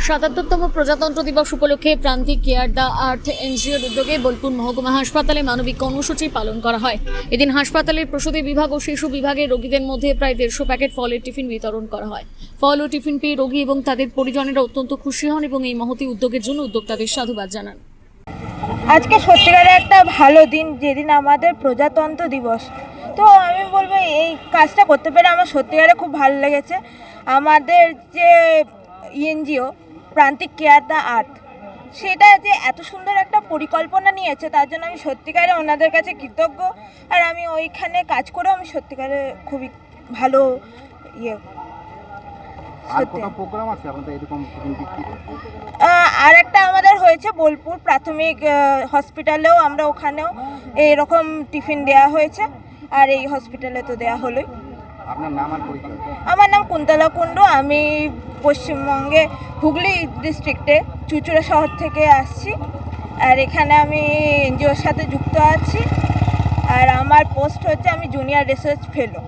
৭৭তম প্রজাতন্ত্র দিবস উপলক্ষে প্রান্তিক কেয়ার দ্য আর্থ এনজিওর উদ্যোগে বোলপুর মহকুমা হাসপাতালে মানবিক কর্মসূচি পালন করা হয়। এদিন হাসপাতালের প্রসূতি বিভাগ ও শিশু বিভাগের রোগীদের মধ্যে প্রায় 150 প্যাকেট ফলের টিফিন বিতরণ করা হয়। ফল ও টিফিন পেয়ে রোগী এবং তাদের পরিজনেরা অত্যন্ত খুশি হন এবং এই মহতী উদ্যোগের জন্য উদ্যোক্তাদের সাধুবাদ জানান। আজকে সত্যিকারের একটা ভালো দিন, যেদিন আমাদের প্রজাতন্ত্র দিবস। তো আমি বলবো এই কাজটা করতে পেরে আমার সত্যিকারে খুব ভালো লেগেছে। আমাদের যে এনজিও প্রান্তিক কেয়ার দ্য আর্থ, সেটা যে এত সুন্দর একটা পরিকল্পনা নিয়েছে, তার জন্য আমি সত্যিকারে ওনাদের কাছে কৃতজ্ঞ। আর আমি ওইখানে কাজ করেও আমি সত্যিকারে খুবই ভালো আর একটা আমাদের হয়েছে বোলপুর প্রাথমিক হসপিটালেও, আমরা ওখানেও এরকম টিফিন দেওয়া হয়েছে, আর এই হসপিটালে তো দেওয়া হলোই। আপনার নাম আর পরিচয়? আমার নাম কুন্তলা কুণ্ডু। আমি পশ্চিমবঙ্গে হুগলি ডিস্ট্রিক্টে চুঁচুড়া শহর থেকে আসছি, আর এখানে আমি এনজিওর সাথে যুক্ত আছি। আর আমার পোস্ট হচ্ছে আমি জুনিয়র রিসার্চ ফেলো।